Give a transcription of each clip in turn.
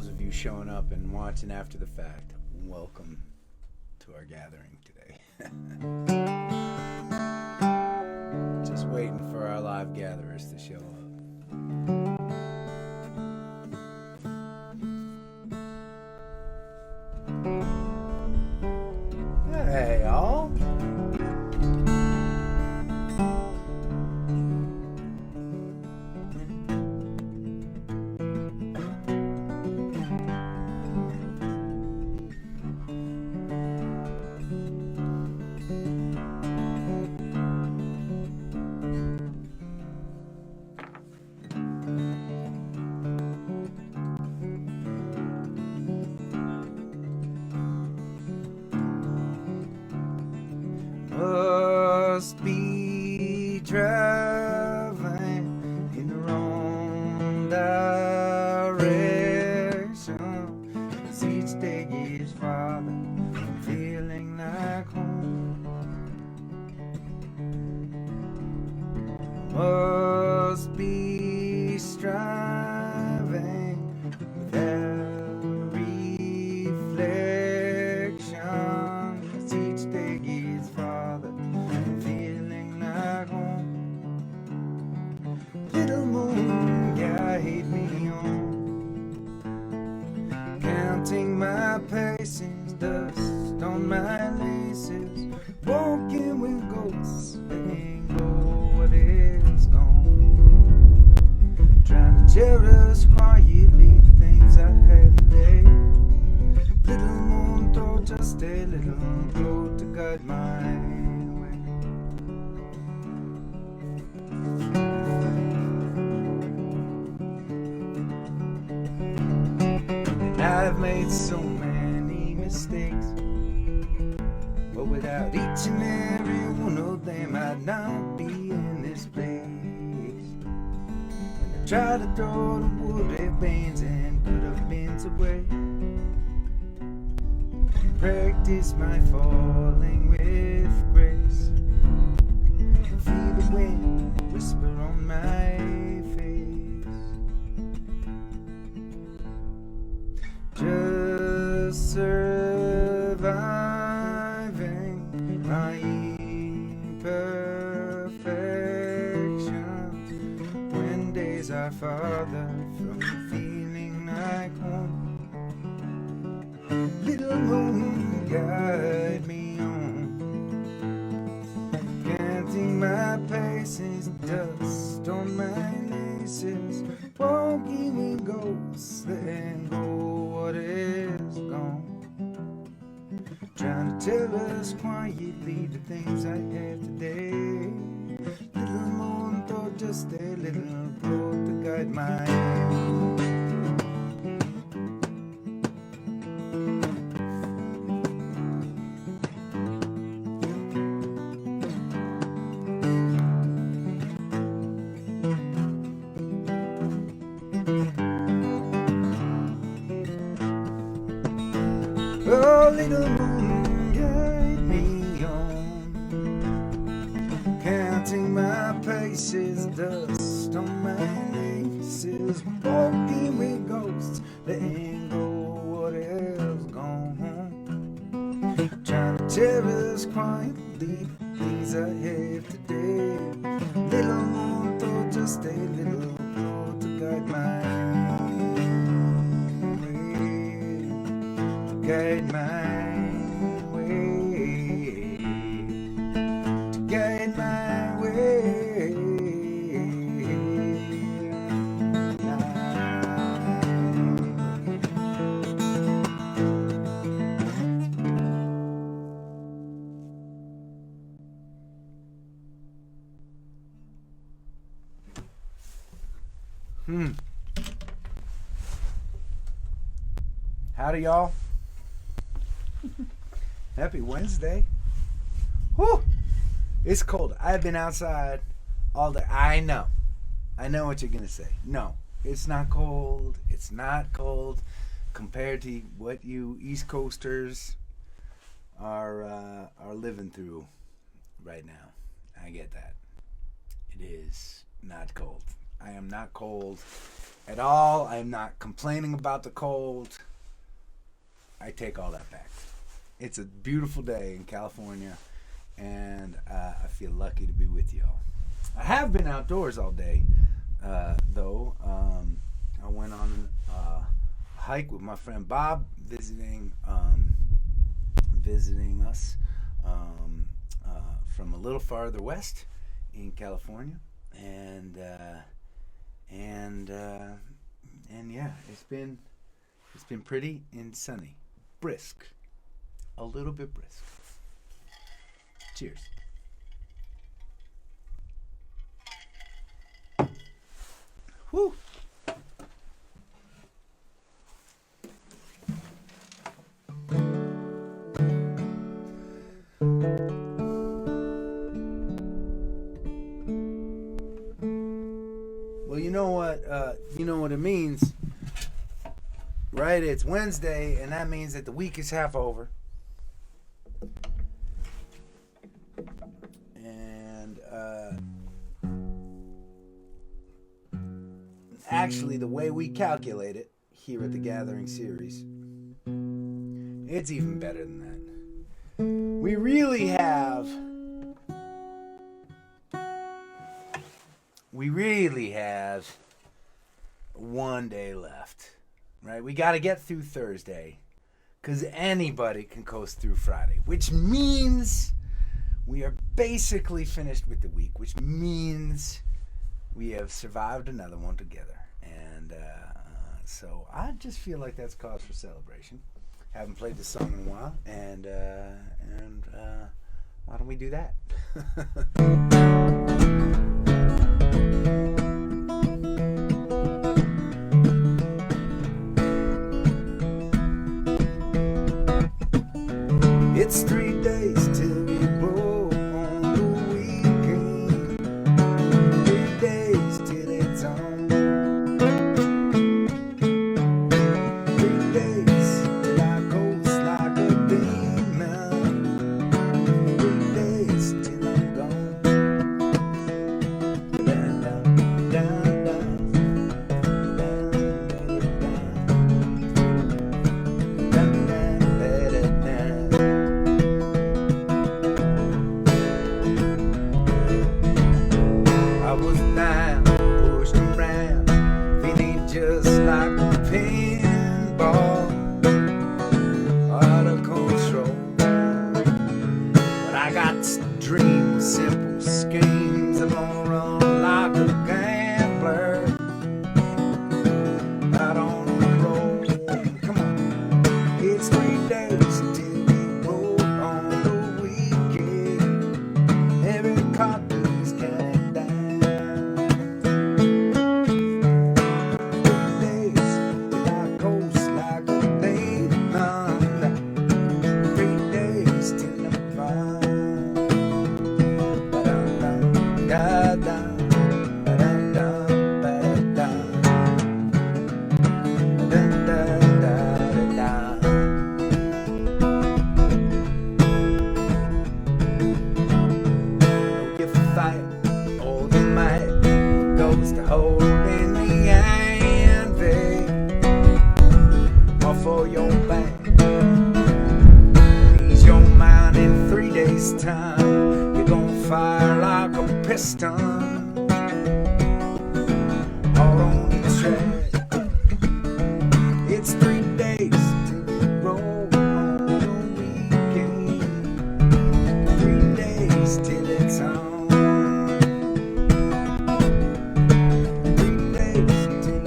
those of you showing up and watching after the fact, welcome to our gathering today. Just waiting for our live gatherers to show up. Hey, y'all. Must be traveling in the wrong direction, as each day gets farther, I'm feeling like home. Must be striving without reflection, as each day gets farther, I'm feeling like home. Little moon guide me on, counting my paces, dust on my laces, walking with ghosts, letting go what is gone, trying to cherish quietly the things I had today. Little moon throw just a little glow to guide my way. And I've made so many mistakes, but without each and every one of them I'd not be in this place. And I try to throw the wood bands and put up bins away, practice my falling with grace, feel the wind whisper on my face. Just surviving my imperfections when days are farther from feeling like home. Little moon guide me on, counting my paces, dust on my laces, walking with ghosts, letting go what is gone, trying to tell us quietly the things I had today. Little moon throw just a little glow to guide my hand. Oh, little moon guide me on, counting my paces, dust on my laces, walking with ghosts, letting go what is gone, trying to cherish quietly the things I have today. Little moon throw just a little glow to guide my guide my way, to guide my way. Howdy, y'all. Happy Wednesday. Whew. It's cold. I've been outside all day. I know what you're going to say. No, it's not cold. It's not cold compared to what you East Coasters are living through right now. I get that. It is not cold. I am not cold at all. I'm not complaining about the cold. I take all that back. It's a beautiful day in California, and I feel lucky to be with y'all. I have been outdoors all day, though. I went on a hike with my friend Bob, visiting us from a little farther west in California, and yeah, it's been pretty and sunny, brisk, a little bit brisk. Cheers. Whew. Well, you know what it means, right? It's Wednesday, and that means that the week is half over. And actually, the way we calculate it here at the Gathering series, it's even better than that. We really have one day left, right? We got to get through Thursday, because anybody can coast through Friday, which means we are basically finished with the week, which means we have survived another one together. And so I just feel like that's cause for celebration. Haven't played this song in a while, and why don't we do that? It's 3 days till we roll on the weekend. 3 days till it's on. 3 days till I coast like a demon. 3 days till I'm gone. Down, down, down, down. I was down, pushed around, feeling just like a pinball, out of control. But I got dreams, simple schemes. I'm gonna run like a gambler, out on the road. Come on, it's 3 days till we roll on the weekend. Every copy's counting down. 3 days till I coast like a demon. 3 days till I'm fine. Ba-dum-dum, da-dum, ba-dum-dum, ba-da-dum. Da-da-da-da-da. If you fight, all the might goes to holding the anvil off of your back. Ease your mind in 3 days' time. You're gonna fire like a piston, all on the track. It's 3 days till we roll on the weekend. 3 days till it's on. 3 days till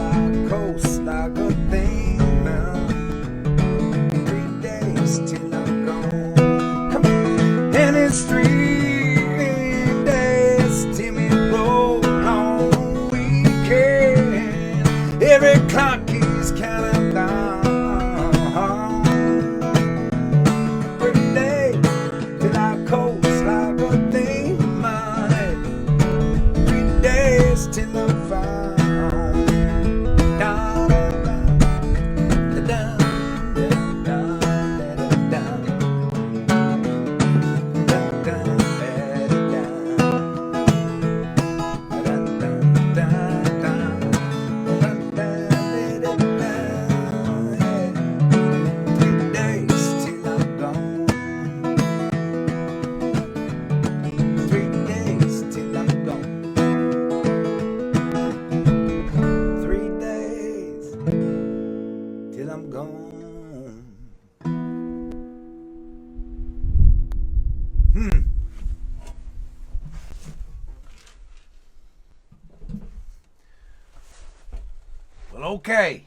Well, okay.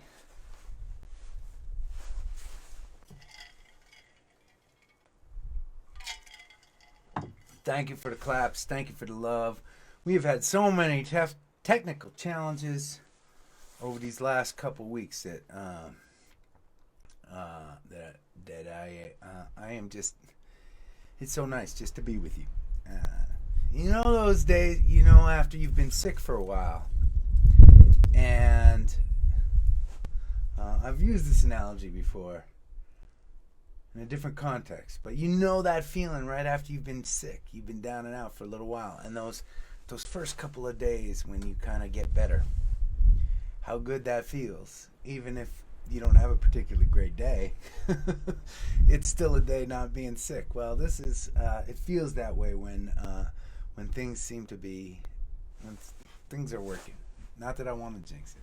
Thank you for the claps. Thank you for the love. We have had so many technical challenges over these last couple weeks that I am just. It's so nice just to be with you. You know those days, after you've been sick for a while, and I've used this analogy before in a different context, but you know that feeling right after you've been sick, you've been down and out for a little while, and those first couple of days when you kind of get better, how good that feels, even if you don't have a particularly great day. It's still a day not being sick. Well, this is it feels that way when things seem to be, when things are working. Not that I want to jinx it.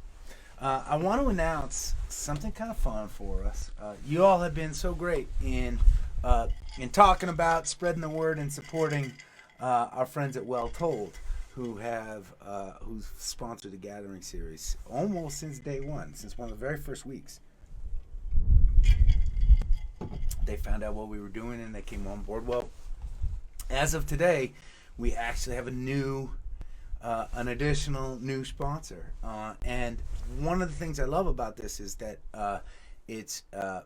I want to announce something kind of fun for us. You all have been so great in talking about, spreading the word, and supporting our friends at Well Told, who've sponsored the Gathering series almost since day one, since one of the very first weeks. They found out what we were doing and they came on board. Well, as of today, we actually have an additional new sponsor, and one of the things I love about this is that it's a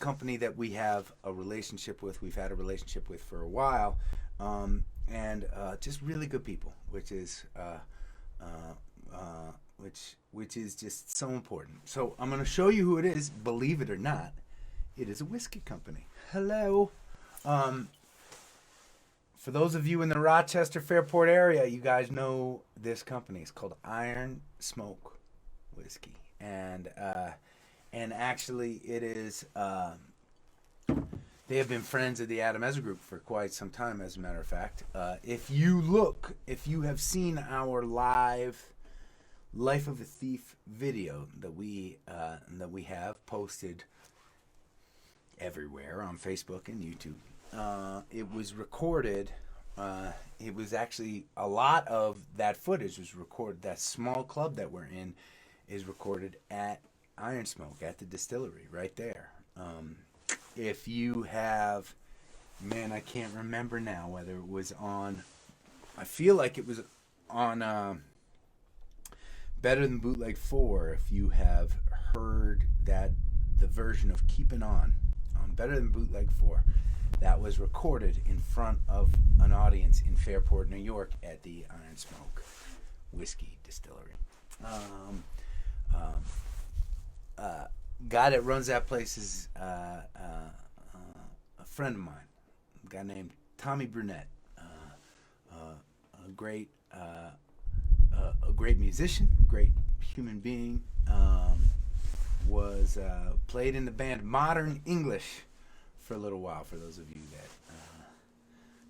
company that we have a relationship with. We've had a relationship with for a while, and just really good people, which is just so important. So I'm going to show you who it is. Believe it or not, it is a whiskey company. Hello. For those of you in the Rochester Fairport area, you guys know this company. It's called Iron Smoke Whiskey, and actually it is. They have been friends of the Adam Ezra Group for quite some time, as a matter of fact. If you have seen our live Life of a Thief video that we have posted everywhere on Facebook and YouTube. It was recorded. It was actually a lot of that footage was recorded. That small club that we're in is recorded at Iron Smoke at the distillery right there. If you have, man, I can't remember now whether it was on. I feel like it was on Better Than Bootleg 4. If you have heard the version of Keepin' On Better Than Bootleg 4. That was recorded in front of an audience in Fairport, New York, at the Iron Smoke Whiskey Distillery. Guy that runs that place is a friend of mine, a guy named Tommy Brunette, a great musician, great human being. Was played in the band Modern English for a little while, for those of you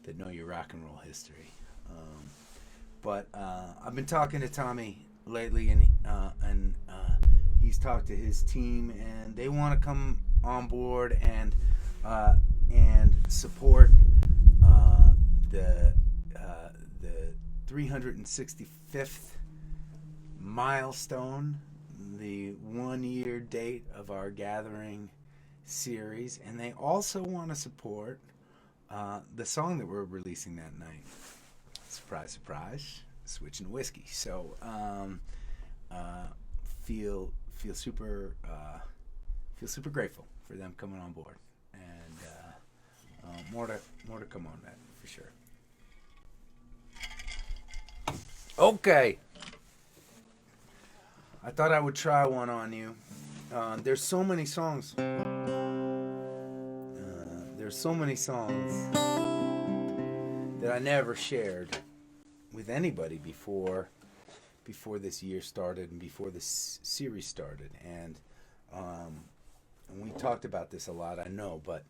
that know your rock and roll history. But I've been talking to Tommy lately, and he's talked to his team, and they want to come on board and support the 365th milestone, the 1-year date of our Gathering series, and they also want to support the song that we're releasing that night. Surprise, surprise, switching to whiskey. So feel super grateful for them coming on board, and more to come on that for sure. Okay. I thought I would try one on you. There's so many songs. There's so many songs that I never shared with anybody before this year started and before this series started. And we talked about this a lot, I know, but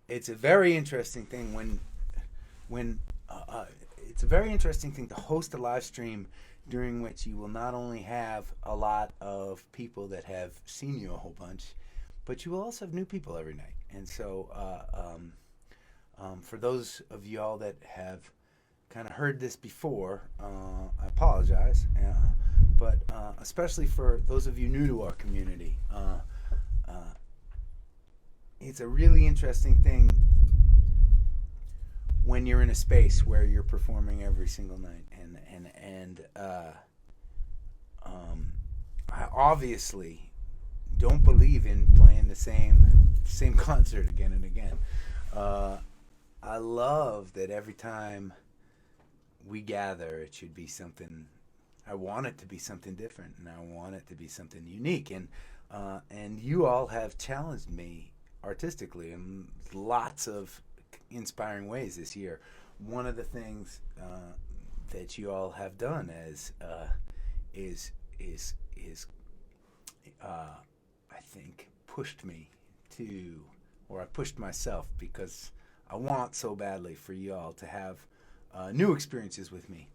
it's a very interesting thing when it's a very interesting thing to host a live stream during which you will not only have a lot of people that have seen you a whole bunch, but you will also have new people every night. And so for those of y'all that have kind of heard this before, I apologize. But especially for those of you new to our community, it's a really interesting thing when you're in a space where you're performing every single night, and I obviously don't believe in playing the same concert again and again. I love that every time we gather, it should be something. I want it to be something different, and I want it to be something unique. And you all have challenged me artistically in lots of inspiring ways this year. One of the things that you all have done is I think pushed me to, or I pushed myself, because I want so badly for you all to have new experiences with me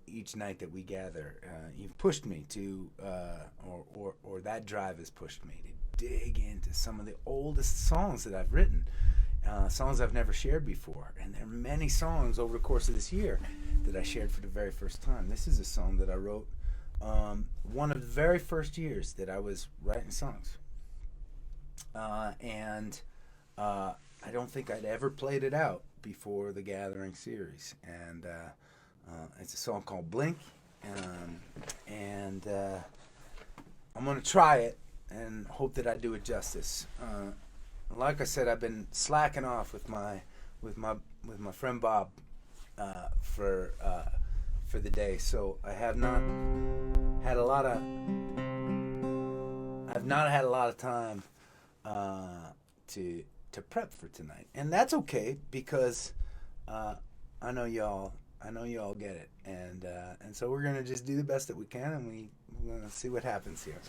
each night that we gather. You've pushed me to, or that drive has pushed me to dig into some of the oldest songs that I've written, songs I've never shared before. And there are many songs over the course of this year that I shared for the very first time. This is a song that I wrote one of the very first years that I was writing songs. And I don't think I'd ever played it out before the Gathering series. And it's a song called Blink. And I'm going to try it and hope that I do it justice. Like I said, I've been slacking off with my friend Bob for the day, so I have not had a lot of time to prep for tonight, and that's okay, because I know y'all get it, and so we're gonna just do the best that we can, and we're gonna see what happens here.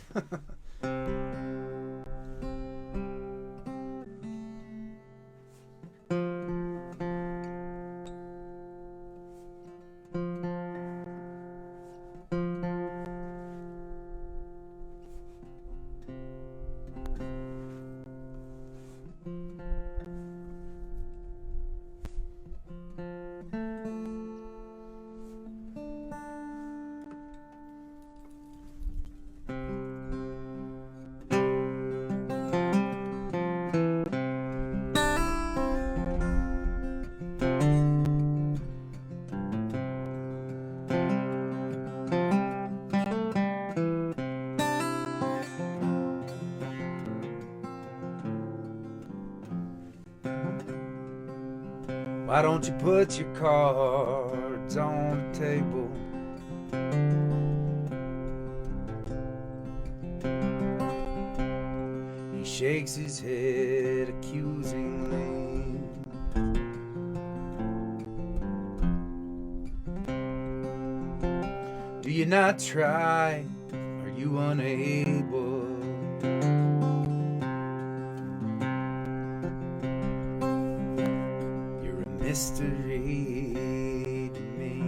Why don't you put your cards on the table? He shakes his head accusingly. Do you not try? Are you unable? Mystery to me.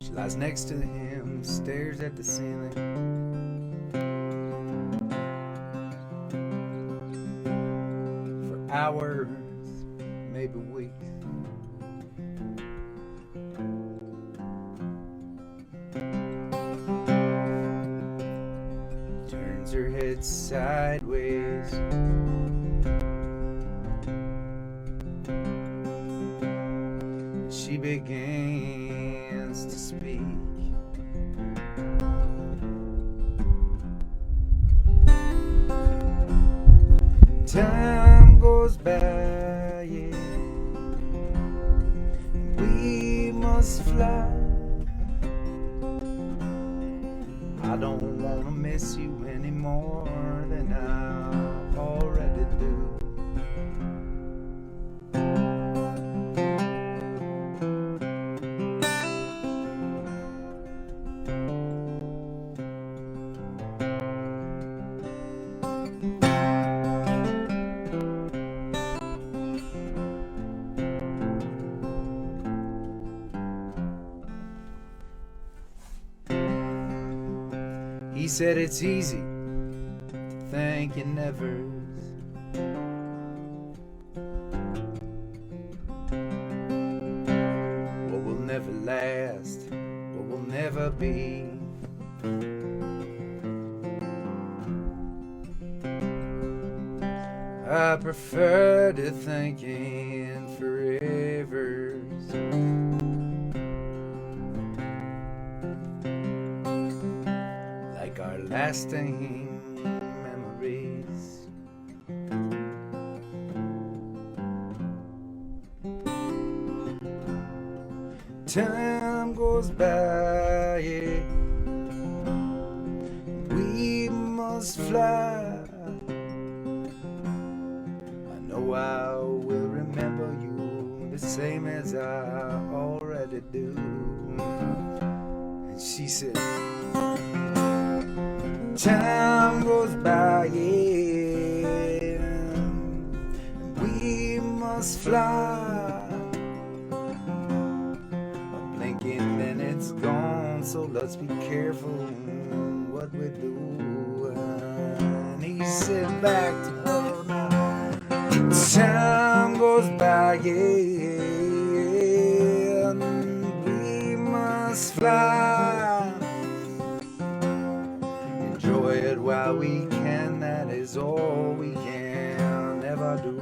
She lies next to him, stares at the ceiling. For hours, maybe weeks. Her head sideways. She begins to speak. Time goes by, yeah. We must fly. I don't wanna miss you any more than I already do. He said it's easy to think you never. last, but will never be. I prefer to think in forevers, like our lasting memories. Time goes by, yeah. We must fly. I know I will remember you the same as I already do. And she said, time goes by, yeah. We must fly. Blinking, then it's gone. So let's be careful what we do. And he said back to her now, time goes by, yeah, and we must fly. Enjoy it while we can, that is all we can ever do.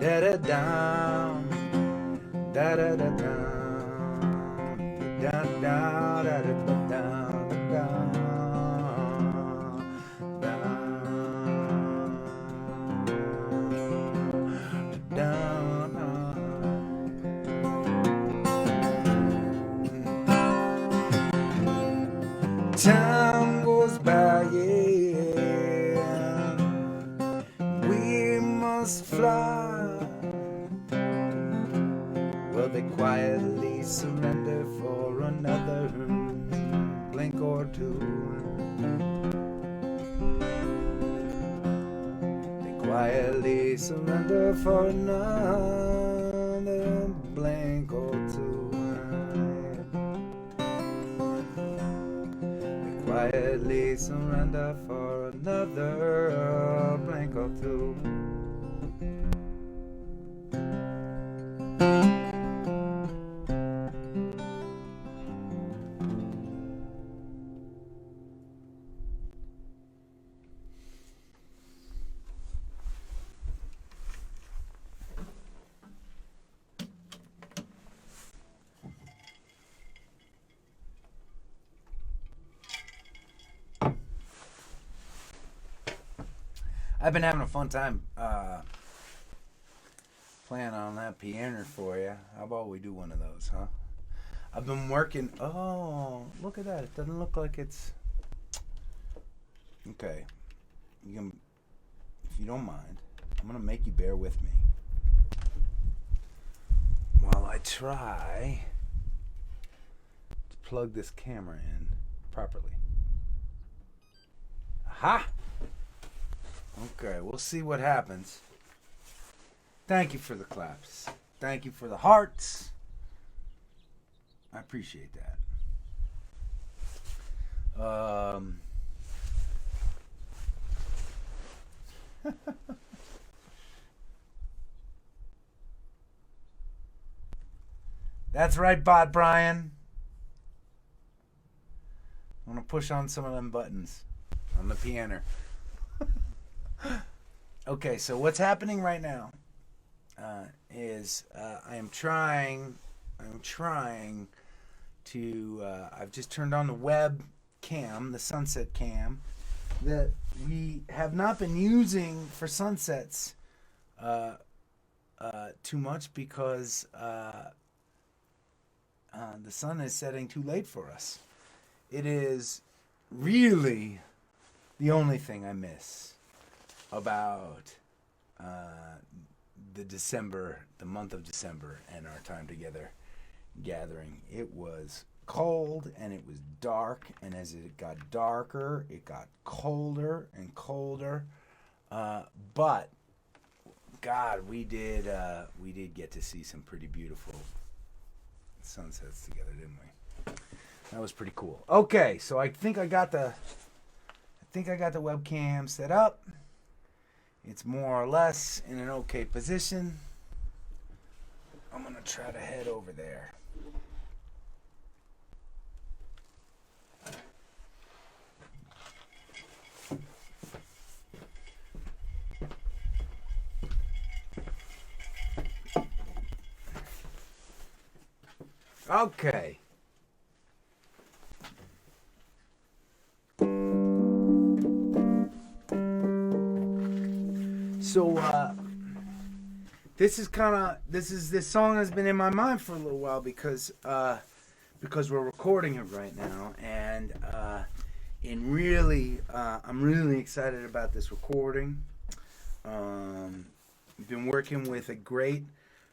Da-da-da, da-da-da-da, da-da-da-da-da-da. Time goes by, yeah. We must fly. Well, they quietly surrender for another blink or two. They quietly surrender for another blink or two. Quietly surrender for another blink or two. I've been having a fun time playing on that piano for you. How about we do one of those, huh? I've been working. Oh, look at that. It doesn't look like it's... Okay. You can, if you don't mind, I'm going to make you bear with me while I try to plug this camera in properly. Aha! Okay, we'll see what happens. Thank you for the claps. Thank you for the hearts. I appreciate that. That's right, Bot Brian. I'm going to push on some of them buttons on the piano. Okay, so what's happening right now is I'm trying to, I've just turned on the web cam, the sunset cam, that we have not been using for sunsets too much because the sun is setting too late for us. It is really the only thing I miss about the month of December and our time together gathering. It was cold and it was dark, and as it got darker, it got colder and colder. But God, we did get to see some pretty beautiful sunsets together, didn't we? That was pretty cool. Okay, so I think I got the webcam set up. It's more or less in an okay position. I'm gonna try to head over there. Okay. So this song has been in my mind for a little while because we're recording it right now, and really I'm really excited about this recording. We've been working with a great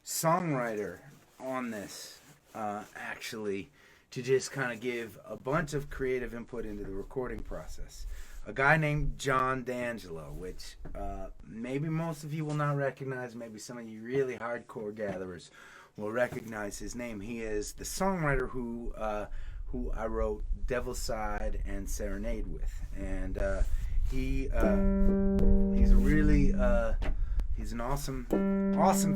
songwriter on this, actually, to just kind of give a bunch of creative input into the recording process. A guy named John D'Angelo, which maybe most of you will not recognize. Maybe some of you really hardcore gatherers will recognize his name. He is the songwriter who I wrote Devil's Side and Serenade with, and he's an awesome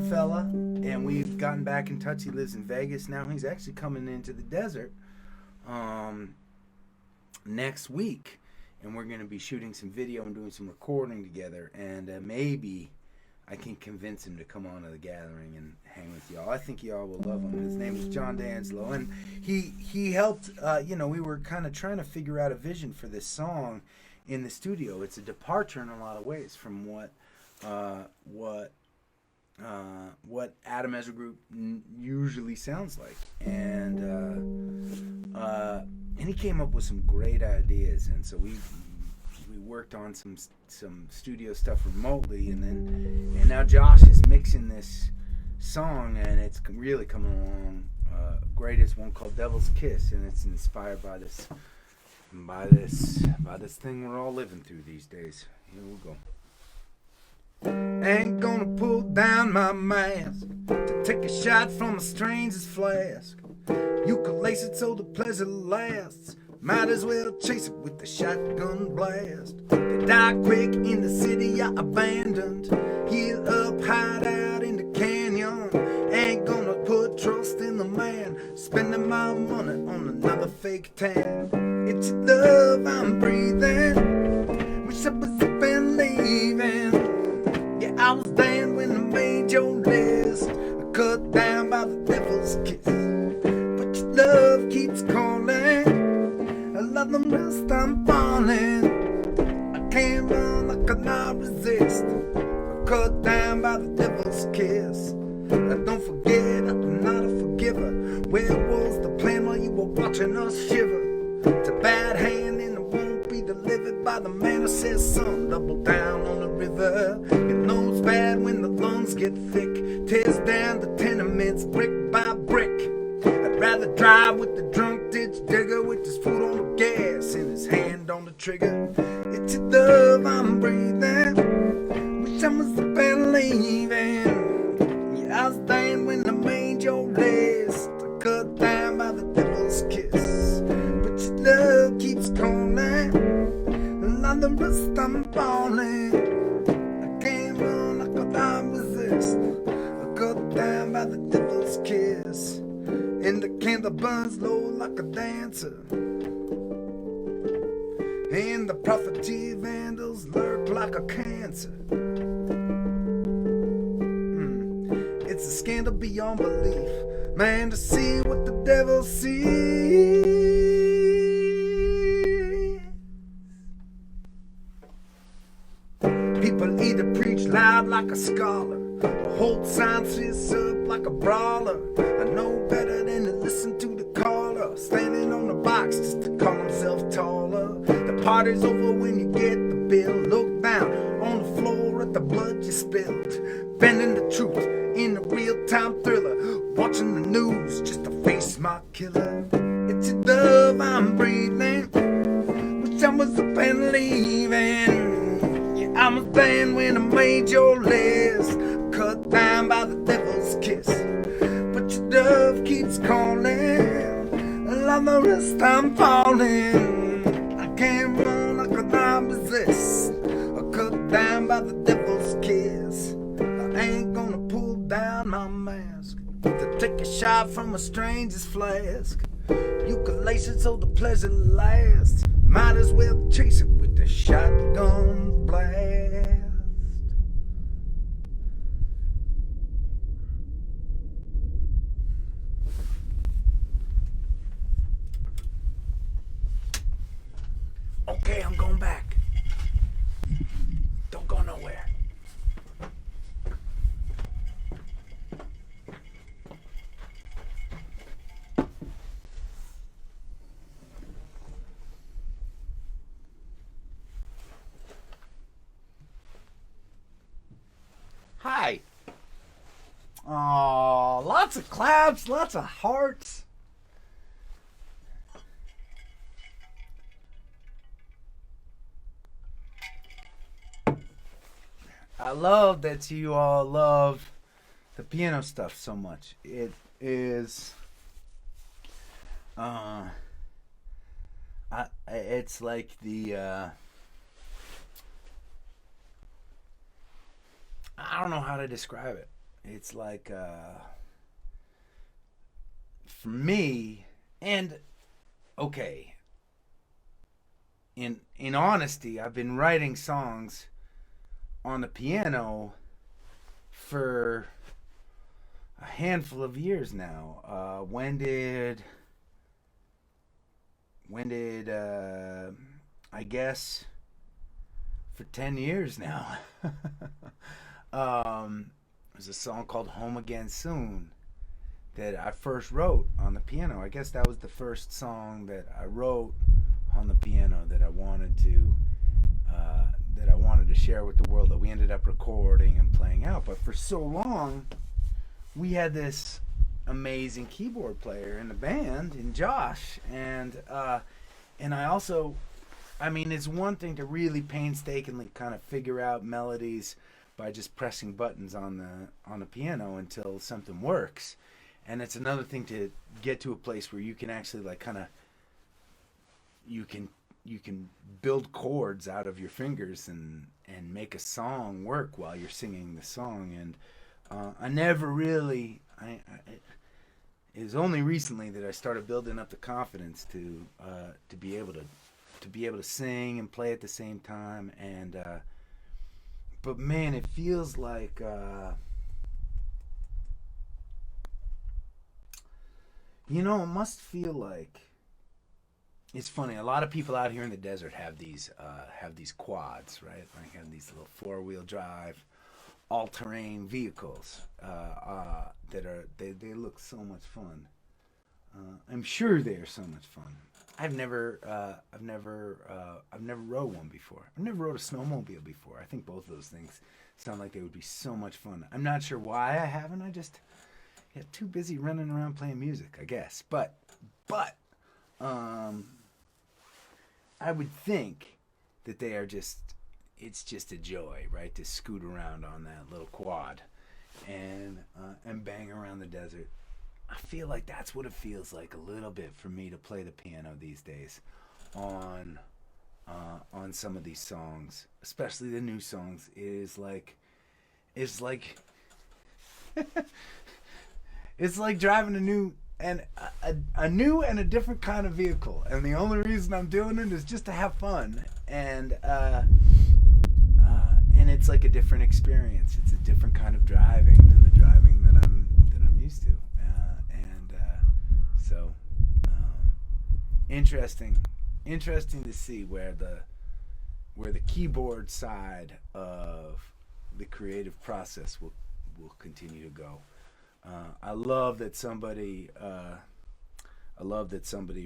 fella, and we've gotten back in touch. He lives in Vegas now. He's actually coming into the desert next week, and we're going to be shooting some video and doing some recording together, and maybe I can convince him to come on to the gathering and hang with y'all. I think y'all will love him. His name is John D'Angelo, and he helped, we were kind of trying to figure out a vision for this song in the studio. It's a departure in a lot of ways from what Adam Ezra Group usually sounds like, and he came up with some great ideas, and so we worked on some studio stuff remotely, and now Josh is mixing this song, and it's really coming along great. It's one called Devil's Kiss, and it's inspired by this thing we're all living through these days. Here we go. Ain't gonna pull down my mask to take a shot from a stranger's flask. You can lace it so the pleasure lasts. Might as well chase it with the shotgun blast. They die quick in the city I abandoned. Heal up, hide out in the canyon. Ain't gonna put trust in the man spending my money on another fake tan. It's your love I'm breathing. Wish I was up and leaving. I was there when I made your list. I cut down by the devil's kiss. But your love keeps calling. I love the rest I'm falling. I can't run, I cannot resist. I cut down by the devil's kiss. I don't forget, I'm not a forgiver. Where was the plan while you were watching us shiver? It's a bad hand and it won't be delivered by the man who says, son, double down on the river. It knows bad when the lungs get thick. Tears down the tenements brick by brick. I'd rather drive with the drunk ditch digger with his foot on the gas and his hand on the trigger. It's your love I'm breathing. Wish I was up and leaving. Yeah, I was there when I made your list. I cut down by the devil's kiss. But your love keeps calling. And like the rest I'm falling. I can't run, I cannot resist. I cut down by the devil's kiss. And the candle burns low like a dancer. And the prophecy vandals lurk like a cancer. It's a scandal beyond belief, man, to see what the devil sees. People either preach loud like a scholar or hold signs fist up like a brawler. I know better than to listen to the caller standing on the box just to call himself taller. The party's over when you get the bill. Look down on the floor at the blood you spilled. Bending the truth in a real-time thriller. Watching the news just to face my killer. It's your love I'm breathing. Wish I was up and leaving. Yeah, I was there when I made your list. Cut down by the devil's kiss. But your love keeps calling. Like the rest I'm falling. I can't run, I cannot resist. I cut down by the devil's kiss. I ain't gonna pull down my mask to shot from a stranger's flask. You can lace it so the pleasure lasts. Might as well chase it with the shotgun blast. Okay, I'm going back. Don't go nowhere. Hi. Oh, lots of claps, lots of hearts. I love that you all love the piano stuff so much. It is, it's like the, I don't know how to describe it. It's like, for me, and okay, in honesty, I've been writing songs on the piano for a handful of years now. When did I guess for 10 years now. There's a song called Home Again Soon that I first wrote on the piano. I guess that was the first song that I wrote on the piano that I wanted to share with the world, that we ended up recording and playing out. But for so long, we had this amazing keyboard player in the band, in Josh, and I also, I mean, it's one thing to really painstakingly kind of figure out melodies by just pressing buttons on the piano until something works, and it's another thing to get to a place where you can actually like kind of you can build chords out of your fingers and make a song work while you're singing the song. And I never really it was only recently that I started building up the confidence to be able to sing and play at the same time. And but man, it feels like it must feel like, it's funny. A lot of people out here in the desert have these quads, right? Like have these little 4-wheel drive, all-terrain vehicles they look so much fun. I'm sure they are so much fun. I've never rode one before. I've never rode a snowmobile before. I think both of those things sound like they would be so much fun. I'm not sure why I haven't. I just get too busy running around playing music, I guess. But I would think that they are it's just a joy, right, to scoot around on that little quad and bang around the desert. I feel like that's what it feels like a little bit for me to play the piano these days on some of these songs, especially the new songs. It's like it's like driving a new and a different kind of vehicle, and the only reason I'm doing it is just to have fun, and it's like a different experience. It's a different kind of driving than the driving that I'm used to, so interesting to see where the keyboard side of the creative process will continue to go. I love that somebody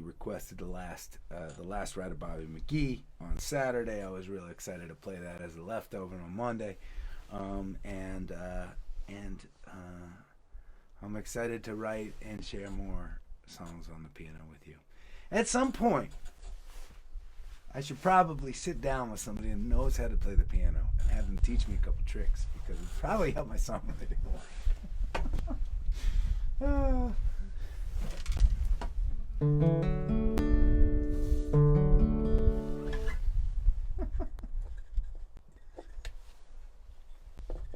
requested the last Ride of Bobby McGee on Saturday. I was really excited to play that as a leftover on Monday, and I'm excited to write and share more songs on the piano with you. At some point, I should probably sit down with somebody who knows how to play the piano and have them teach me a couple tricks, because it would probably help my songwriting more.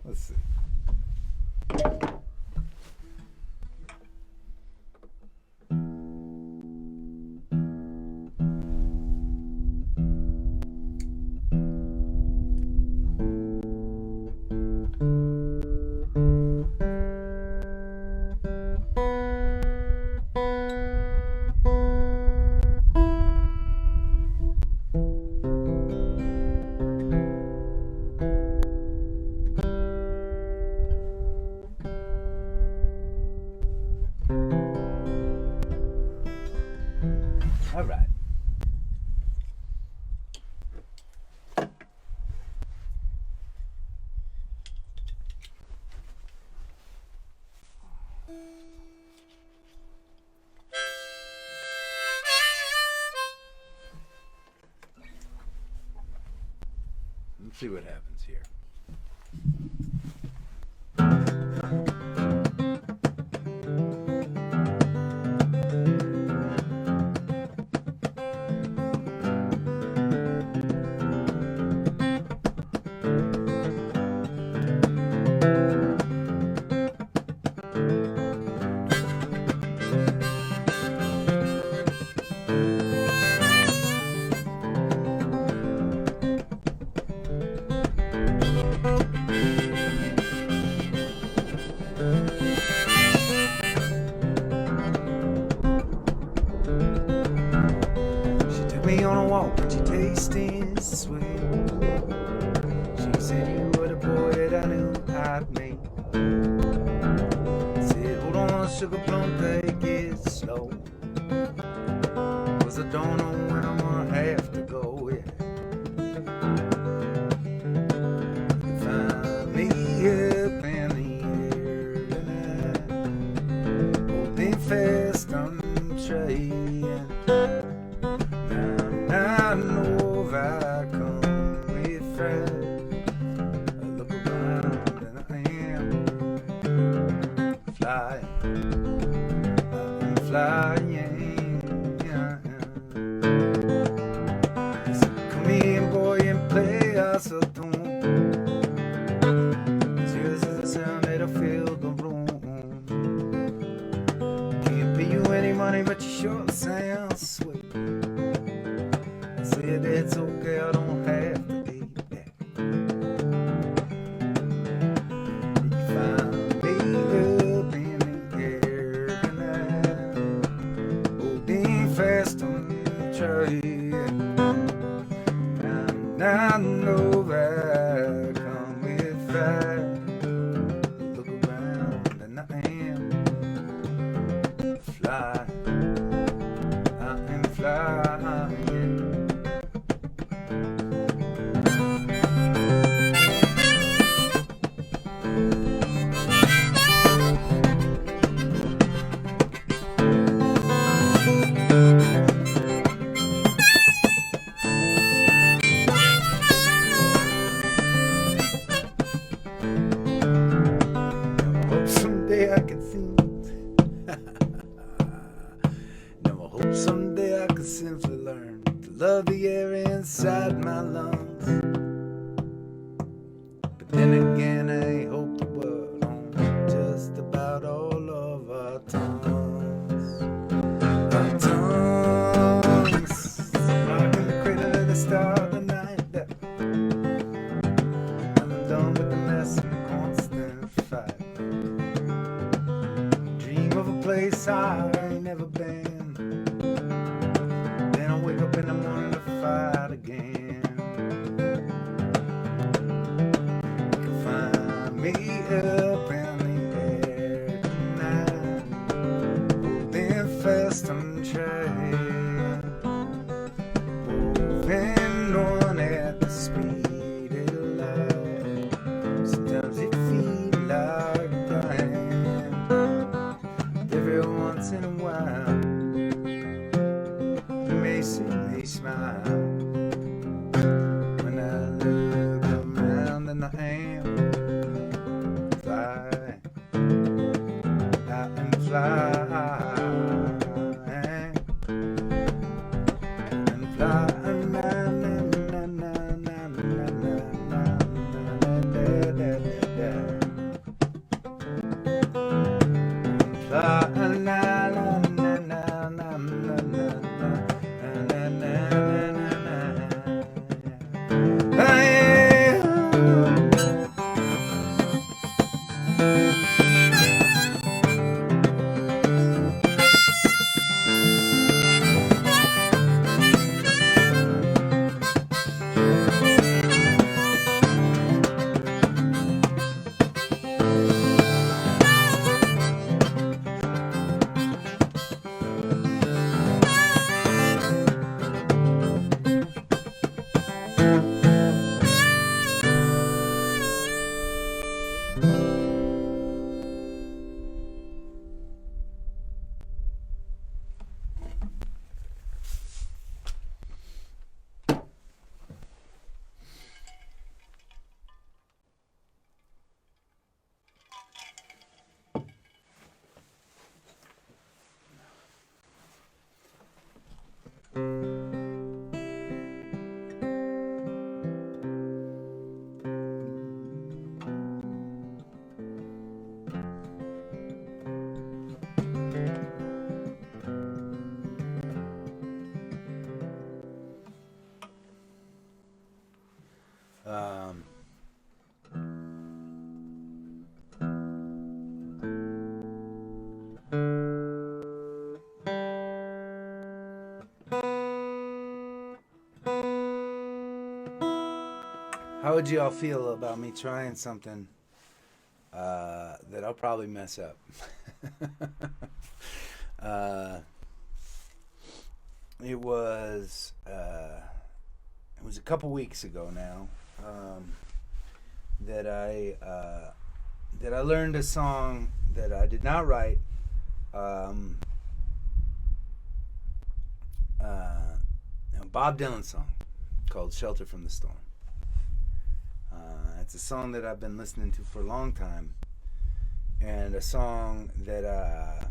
Let's see. see what happens here. Me on a walk and she tasted sweet. She said you were the boy that I knew I'd make. Said hold on sugar plum, take it slow, 'cause I don't know when I'm gonna have to go, yeah. You find me up in the air tonight, holding fast on trying. I know if I come with friends, I look around and I am flying. I'm flying. So come in, boy, and play us a tune. Yours is the sound that'll fill the room. Can't pay you any money, but you sure sound sweet. Said it's okay, I don't have to be back. You find me up in the air tonight, holding fast on the train. And I know that I come with that. Look around and I am flying. I am flying. Someday I can sing. Now I hope someday I can simply learn to love the air inside my lungs. But then again, I hope the world on just about all of our tongues. Our tongues, rocking the cradle of the star of the night. I'm done with the mess and the constant fight. Of a place I ain't never been. Then I wake up in the morning to fight again. You can find me up in the air tonight, holding fast on train, moving on at the speed of light. Sometimes it feels like dying. Every once in a while, you may see me smile when I look around and I am flying. How would you all feel about me trying something that I'll probably mess up? It was a couple weeks ago now that I learned a song that I did not write. A Bob Dylan song called "Shelter from the Storm." It's a song that I've been listening to for a long time, and a song that I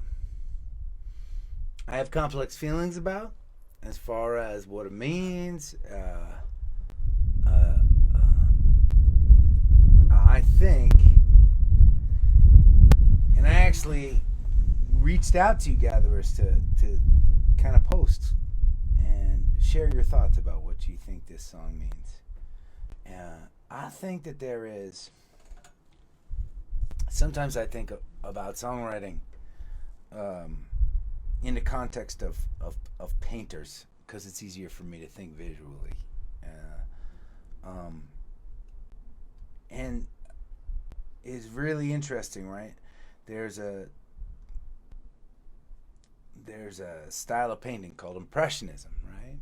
have complex feelings about as far as what it means. I think, and I actually reached out to you gatherers to kind of post and share your thoughts about what you think this song means. I think that there is, sometimes I think about songwriting in the context of painters, because it's easier for me to think visually. And it's really interesting, right? There's a style of painting called Impressionism, right?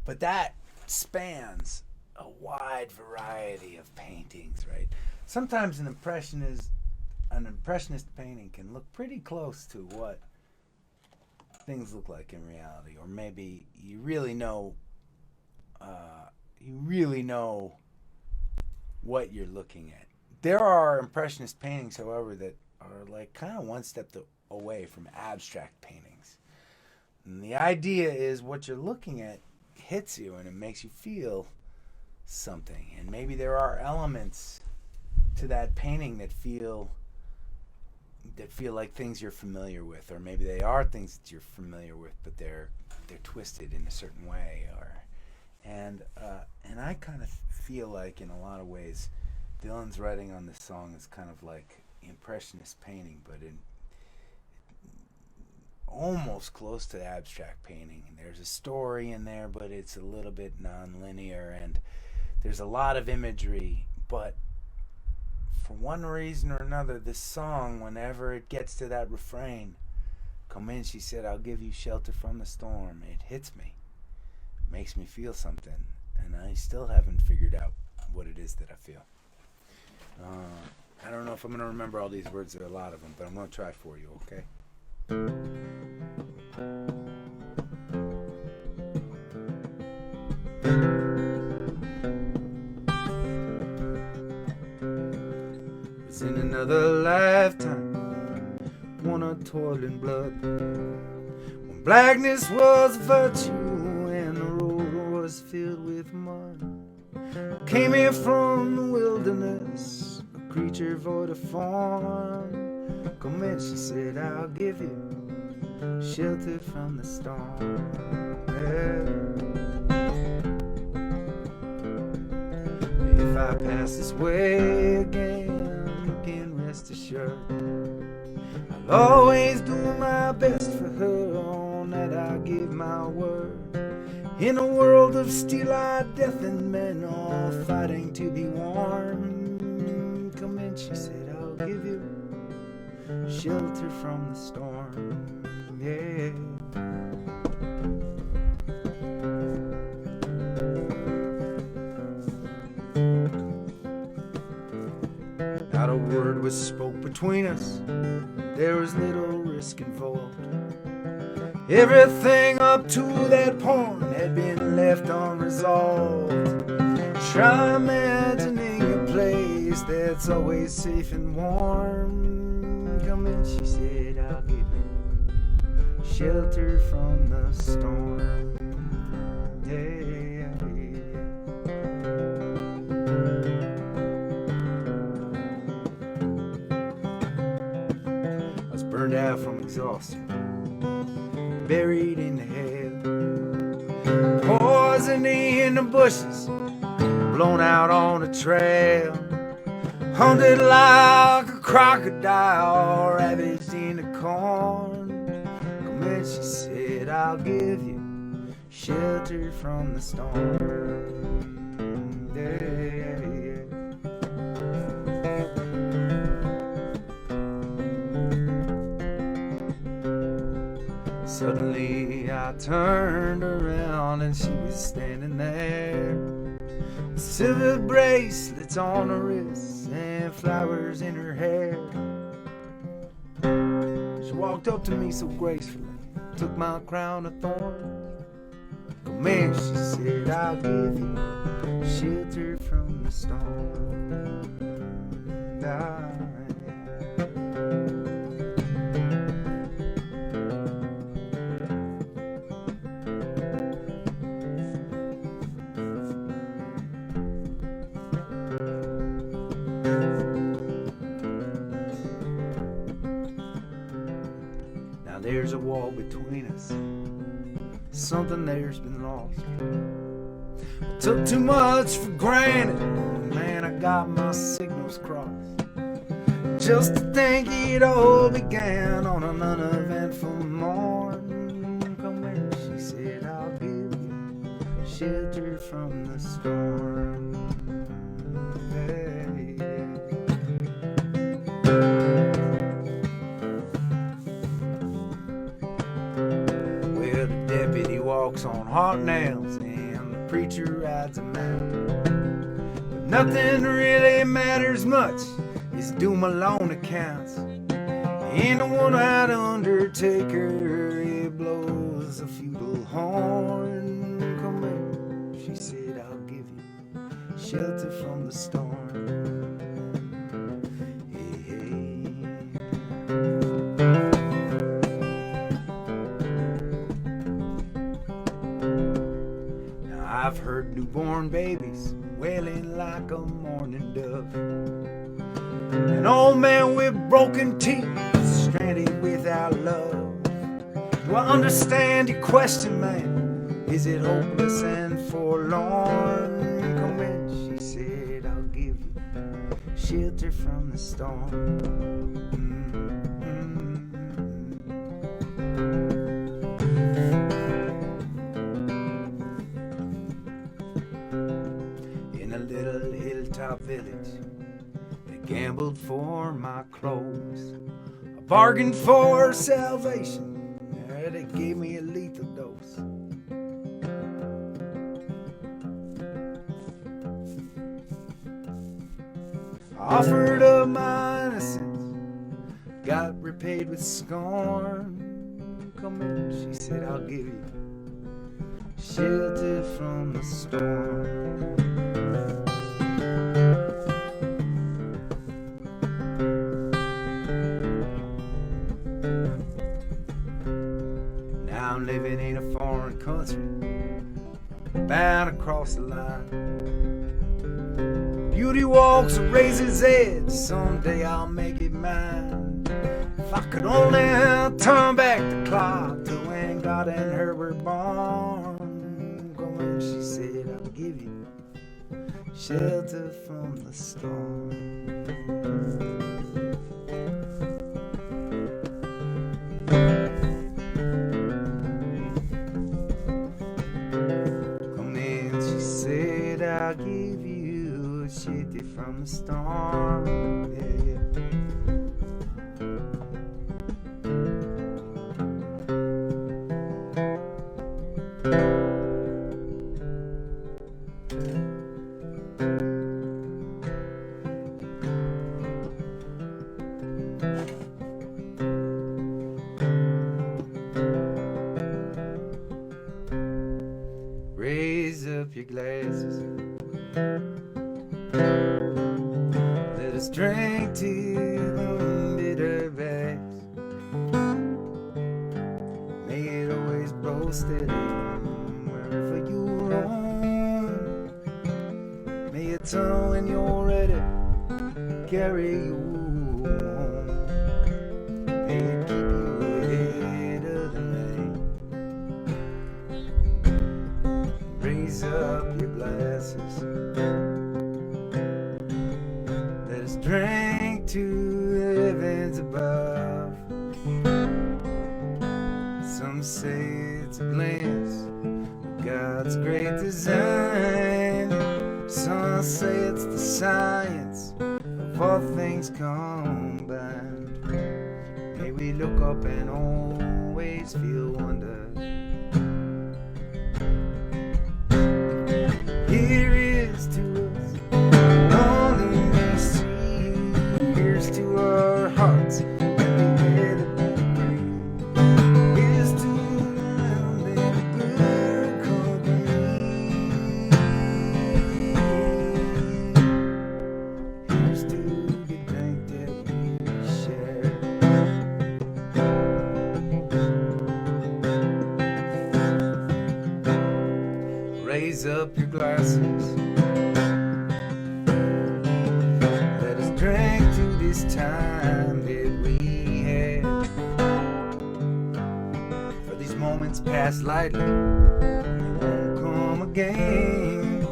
But that spans a wide variety of paintings, right? Sometimes an impressionist painting can look pretty close to what things look like in reality, or maybe you really know what you're looking at. There are impressionist paintings, however, that are like kind of one step away from abstract paintings. And the idea is what you're looking at hits you and it makes you feel something. And maybe there are elements to that painting that feel like things you're familiar with, or maybe they are things that you're familiar with, but they're twisted in a certain way. And I kind of feel like in a lot of ways Dylan's writing on this song is kind of like impressionist painting, but in almost close to abstract painting. And there's a story in there, but it's a little bit non-linear, and there's a lot of imagery. But for one reason or another, this song, whenever it gets to that refrain, "Come in," she said, "I'll give you shelter from the storm," it hits me, makes me feel something, and I still haven't figured out what it is that I feel. I don't know if I'm going to remember all these words. There are a lot of them, but I'm going to try for you, okay? It's in another lifetime, one of toil and blood, when blackness was a virtue and the road was filled with mud. Came here from the wilderness, a creature void of form. Come in, she said, "I'll give you shelter from the storm." Yeah. If I pass this way again, you can rest assured I'll always do my best for her, on that I give my word. In a world of steel-eyed death and men all fighting to be warm, come in, she said, "I'll give you shelter from the storm." Yeah. Not a word was spoke between us, there was little risk involved. Everything up to that point had been left unresolved. Try imagining a place that's always safe and warm. Come in, she said, "I'll give you shelter from the storm." Yeah, yeah. I was burned out from exhaustion, buried in the hay, poison in the bushes, blown out on a trail, hunted like a crocodile, ravaged in the corn. Come in, she said, "I'll give you shelter from the storm. Yeah. Suddenly I turned around and she was standing there, silver bracelets on her wrists and flowers in her hair. She walked up to me so gracefully, took my crown of thorns. Come here, she said, I'll give you shelter from the storm. Now there's a wall between us, something there's been lost. I took too much for granted, man, I got my signals crossed. Just to think it all began on an uneventful morn. Come here, she said, I'll give you shelter from the storm. Hey. Well, the deputy walks on hot nails and the preacher rides a mount. But nothing really matters much, it's doom alone accounts. Ain't no one-eyed undertaker, he blows a feudal horn. Come here, she said, I'll give you shelter from the storm. Hey, hey. Now I've heard newborn babies wailing like a mourning dove, an old man with broken teeth, stranded without love. Do I understand your question, man? Is it hopeless and forlorn? Come in, she said, I'll give you shelter from the storm. In a little hilltop village, gambled for my clothes, I bargained for salvation, they gave me a lethal dose. I offered up my innocence, got repaid with scorn. Come in, she said, I'll give you shelter from the storm. I'm living in a foreign country, bound across the line. Beauty walks a razor's edge, someday I'll make it mine. If I could only turn back the clock to when God and her were born. Go on, she said, I'll give you shelter from the storm. I'll give you shelter from the storm. Yeah, yeah. Raise up your glasses, let us drink to the bitter bags. May it always blow steady wherever you roam. May it turn when you're ready, carry you home. May it keep you ahead of the night. Raise up your glasses, let us drink to the heavens above. Some say it's a glimpse of I'll say it's the science of all things combined. May we look up and always feel wonder. Here is to us all that we see. Here's to our hearts and the air that we breathe. Here's to land and good company. Here's to the drink that we share. Raise up your glasses. Let us drink to this time that we had. For these moments pass lightly, they won't come again.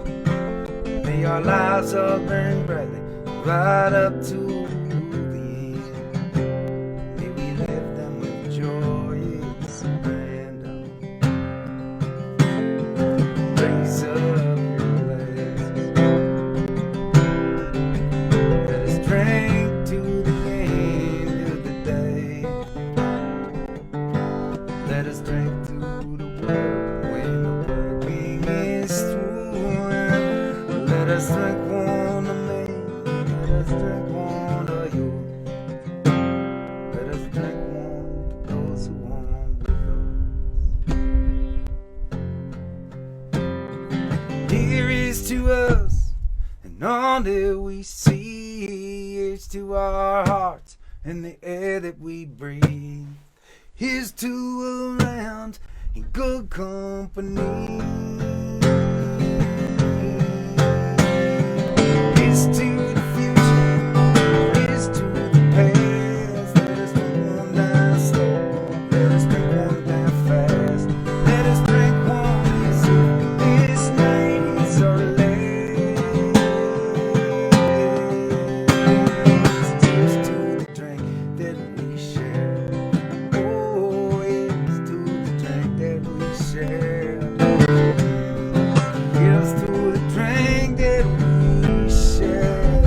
May our lives all burn brightly right up to the end. May we live them with joyous abandon. Raise up your glasses. Let us drink to the end of the day. Let us drink to the world when the working is through. Let us drink one to me. Let us drink one to you. Let us drink one to those who want with us. Here is to us and all that we see. Here's to our hearts and the air that we breathe. Here's to around in good company. Here's to the future. Here's to the past. Let us drink one down slow. Let us drink one down fast. Let us drink one as if this night is our last. Here's to the drink that we share. Oh, here's to the drink that we share. Here's to the drink that we share.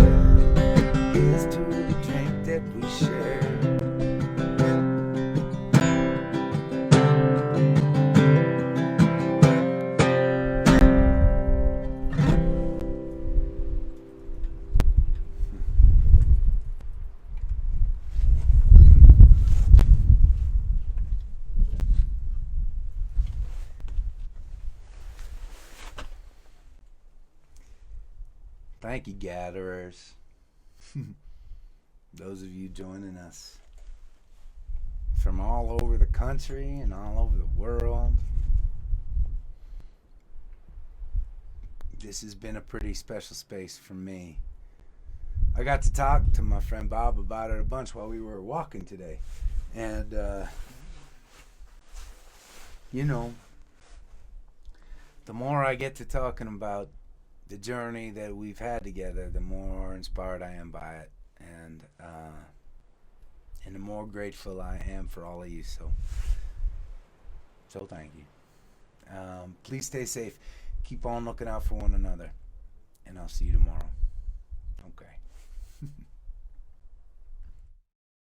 Here's to the drink that we share. Thank you, gatherers. Those of you joining us from all over the country and all over the world. This has been a pretty special space for me. I got to talk to my friend Bob about it a bunch while we were walking today. And, you know, the more I get to talking about the journey that we've had together, the more inspired I am by it, and the more grateful I am for all of you. So thank you. Please stay safe. Keep on looking out for one another, and I'll see you tomorrow.